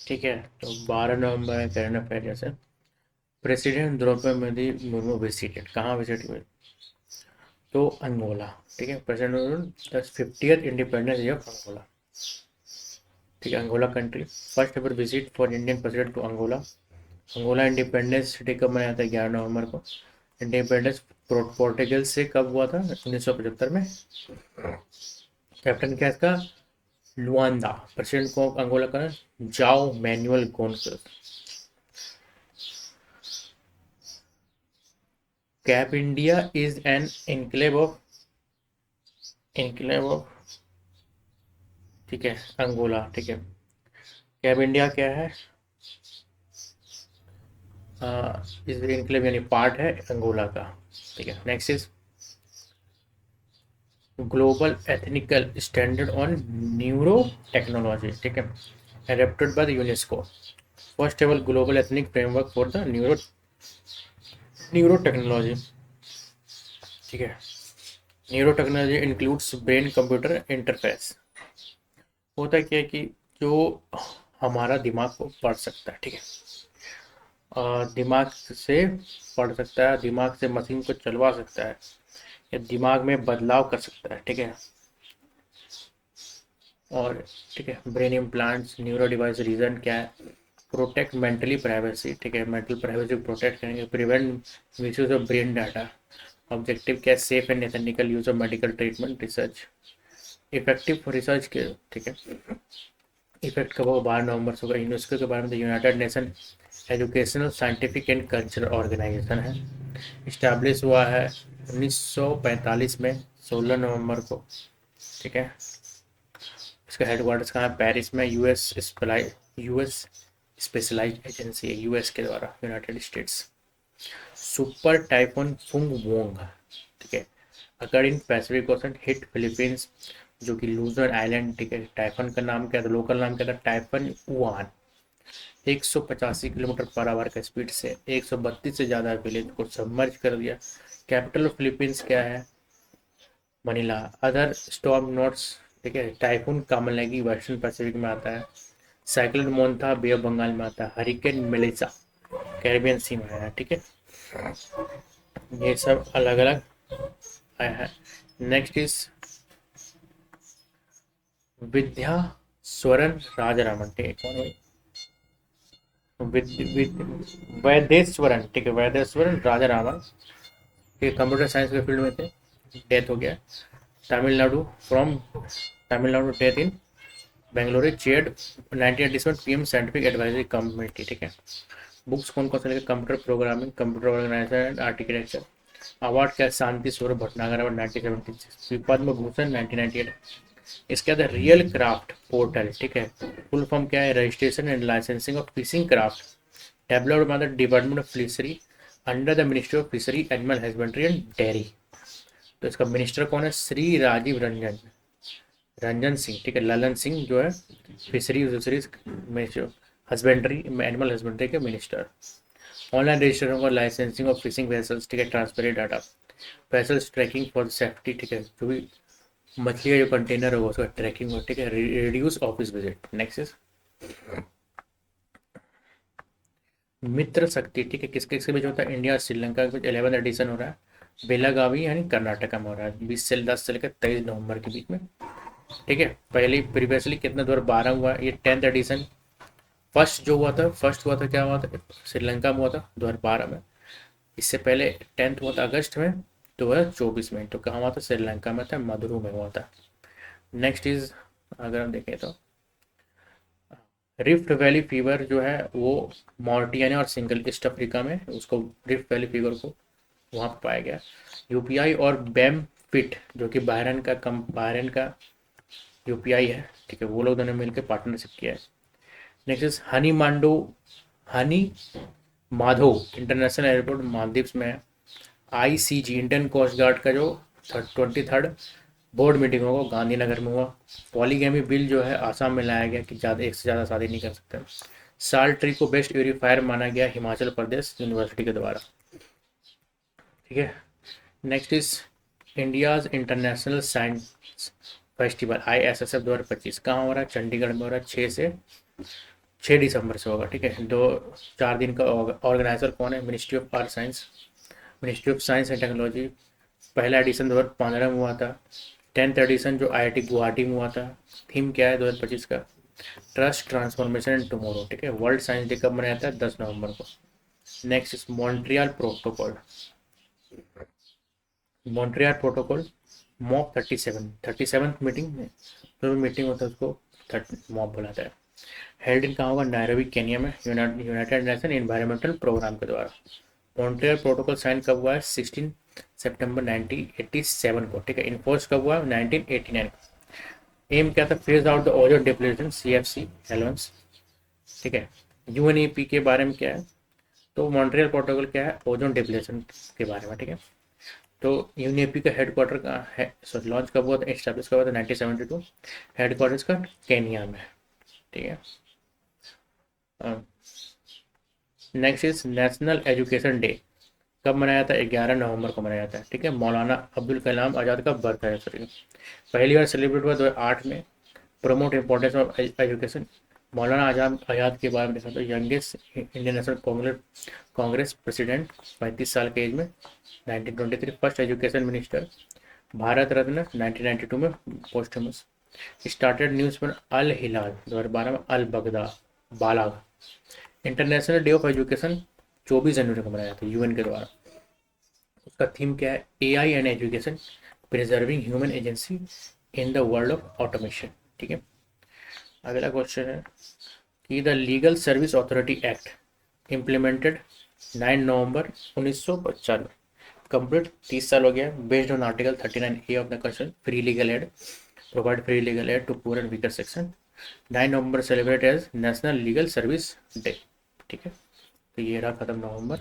ठीक है। तो 12 नवंबर है करंट अफेयर जैसे। प्रेसिडेंट द्रौपदी मुर्मू विजिटेड, कहाँ विजिट हुए? तो अंगोला। ठीक है, president 50th independence day of Angola. ठीक है, Angola country first ever visit for Indian president to Angola. Angola independence day कब मनाया था? 11 नवंबर को। इंडिपेंडेंस पोर्टुगल से कब हुआ था? 1975 में। कैप्टन क्या है इसका? लुआंदा। प्रेसिडेंट को अंगोला का Joao Manuel Goncalves. Cabinda is an enclave of ठीक है, अंगोला। ठीक है, कैप इंडिया क्या है? इस एनक्लेव यानी पार्ट है अंगोला का। ठीक है, next is global ethnical standard on neuro technology. ठीक है, adapted by the UNESCO. First ever global ethnic framework for the neuro technology. ठीक है, neuro technology includes brain computer interface. होता क्या है कि जो हमारा दिमाग को पढ़ सकता है, ठीक है, दिमाग से पढ़ सकता है, दिमाग से मशीन को चलवा सकता है, या दिमाग में बदलाव कर सकता है। ठीक है, और ठीक है, brain implants neuro device reason क्या है? Protect mentally privacy. ठीक है, मेंटल प्राइवेसी को प्रोटेक्ट करेंगे, prevent misuse of brain data. Objective क्या है? Safe and ethical use of medical treatment research. Effective for research के। ठीक है, इफेक्ट कब होगा? 12 नवंबर से होगा। यूनेस्को के बारे में, United Nation Educational Scientific and Cultural Organisation है। इस्टेब्लिश हुआ है 1945 में, 16 नवंबर को। ठीक है, इसका हेडक्वार्टर्स कहाँ है? पेरिस में। यूएस स्पेशलाइज एजेंसी है, यूएस के द्वारा, United States. Super typhoon Fung Wong. ठीक है, अगर in Pacific ocean hit Philippines, जो कि लूजन आइलैंड। ठीक है, टाइफन का नाम क्या था? लोकल नाम क्या था? टाइफन उआन। 185 किलोमीटर पर आवर का स्पीड से 132 से ज़्यादा विलेज को सबमर्ज कर दिया। कैपिटल ऑफ फिलीपींस क्या है? मनीला। Other storm notes. ठीक है, टाइफून कामलगी वेस्टर्न पैसिफिक में आता है। Cyclone Montha bay of Bengal में आता है। हरिकेन मेलिसा कैरिबियन सी में आया है। ठीक है, ये सब अलग अलग आया है। नेक्स्ट इज विद्या स्वरण राजारामन। ठीक है, कौन है? वैदेश्वरन। ठीक है, वैदेश्वरन राजारामन, ये कंप्यूटर साइंस के फील्ड में थे। डेथ हो गया। Tamil Nadu from Tamil Nadu, death in Bangalore, chaired 1987 PM scientific advisory committee. ठीक है, बुक्स कौन कौन से लिखे? Computer programming, computer organisation and architecture. Award क्या? शांति स्वरूप भटनागर अवार्ड 1976, पद्म भूषण 1998। इसके बाद रियल क्राफ्ट पोर्टल। ठीक है, फुल फॉर्म क्या है? Registration and licensing of fishing craft, developed by the department of fishery under the ministry of fishery animal husbandry and dairy. तो इसका minister कौन है? श्री राजीव रंजन रंजन सिंह। ठीक है, ललन सिंह जो है fishery fisheries minister, husbandry animal husbandry के मिनिस्टर। ऑनलाइन रजिस्ट्रेशन और लाइसेंसिंग ऑफ फिशिंग वेसल्स। ठीक है, transparent data, vessels tracking for safety. ठीक है, जो भी मछली का जो कंटेनर होगा उसका ट्रैकिंग हो। ठीक है, reduce office visit. Next is Mitra Shakti. ठीक है, किसके किसके बीच होता है? इंडिया और श्रीलंका के बीच 11th एडिशन हो रहा है। बेलागावी यानी कर्नाटका में हो रहा है, 20 से लेकर 23 नवंबर के बीच में। ठीक है, पहले प्रीवियसली कितना 2012 हुआ, ये 10th एडिशन। फर्स्ट हुआ था क्या हुआ था? श्रीलंका में हुआ था 2012 में। इससे पहले 10th हुआ था अगस्त में 2024 में। तो कहाँ हुआ था? श्रीलंका में था, मदुरु में हुआ था। नेक्स्ट इज, अगर हम देखें तो रिफ्ट वैली फीवर जो है वो मॉरिटियाना और सिंगल ईस्ट अफ्रीका में, उसको रिफ्ट वैली फीवर को वहाँ पर पाया गया। यूपीआई और बैम फिट जो कि बहरेन का यूपीआई है। ठीक है, वो लोग दोनों मिलकर पार्टनरशिप किया है। Next is Honey Madho international airport Maldives में है। आईसीजी इंडियन कोस्ट गार्ड का जो 23rd बोर्ड मीटिंग होगा गांधीनगर में हुआ। पॉलीगैमी बिल जो है आसाम में लाया गया कि ज़्यादा एक से ज़्यादा शादी नहीं कर सकते। साल ट्री को बेस्ट प्यूरीफायर माना गया हिमाचल प्रदेश यूनिवर्सिटी के द्वारा। ठीक है, next is India's international science festival ISSF 2025 कहाँ हो रहा है? चंडीगढ़ में हो रहा है, 6 से 6 दिसंबर से होगा, ठीक है। 4 दिन का ऑर्गेनाइजर कौन है? Ministry of earth science, ministry of science and technology. पहला एडिशन 2015 में हुआ था। 10th एडिशन जो IIT गुवाहाटी में हुआ था। थीम क्या है 2025 का? ट्रस्ट ट्रांसफॉर्मेशन एंड टुमारो, ठीक है। वर्ल्ड साइंस डे कब मनाया जाता है? 10 नवंबर को। Next is Montreal protocol. Montreal protocol mop 37th meeting में, जो भी मीटिंग होता है उसको मॉप बुलाता है। हेल्ड इन कहाँ होगा? नायरोबी केनिया में, यूनाइटेड नेशन एनवायरमेंटल प्रोग्राम के द्वारा। मॉन्ट्रियल प्रोटोकॉल साइन कब हुआ है? 16 सितंबर 1987 को, ठीक है। इन्फोर्स कब हुआ? 1989 को। एम क्या था? Phase out the ozone depletion, CFC elements, ठीक है। UNEP के बारे में क्या है? तो मॉन्ट्रियल प्रोटोकॉल क्या है? ओजोन डिप्लीशन के बारे में, ठीक है। तो UNEP का हेडक्वार्टर कहाँ है? सॉरी, लॉन्च कब हुआ था? एस्टैब्लिश कब हुआ था? 1972। हेडक्वार्टर्स का केनिया में, ठीक है। Next is national education day कब मनाया था? 11 नवंबर को मनाया जाता है, ठीक है। मौलाना अब्दुल कलाम आज़ाद का बर्थ है, सॉरी, पहली बार सेलिब्रेट हुआ 2008 में। प्रमोट इम्पोर्टेंस ऑफ एजुकेशन, मौलाना आज़ाद के बारे में देखा तो youngest Indian national Congress president, 35 साल के एज में। 1923 first education minister, Bharat Ratna 1992 में पोस्टमस। स्टार्टेड न्यूज़ पर अल हिलाल 2012 में, अल बगदा बालाग। इंटरनेशनल डे ऑफ एजुकेशन 24 जनवरी को मनाया जाता है UN के द्वारा। उसका थीम क्या है? AI and education, preserving human agency in the world of automation, ठीक है। अगला क्वेश्चन है कि the legal service authority act implemented 9 नवंबर 1995, कंप्लीट 30 साल हो गया। Based on article 39A of the constitution, free legal aid, provide free legal aid to poor and weaker section. 9 नवंबर celebrate as national legal service day, ठीक है। तो ये रहा खत्म नवंबर।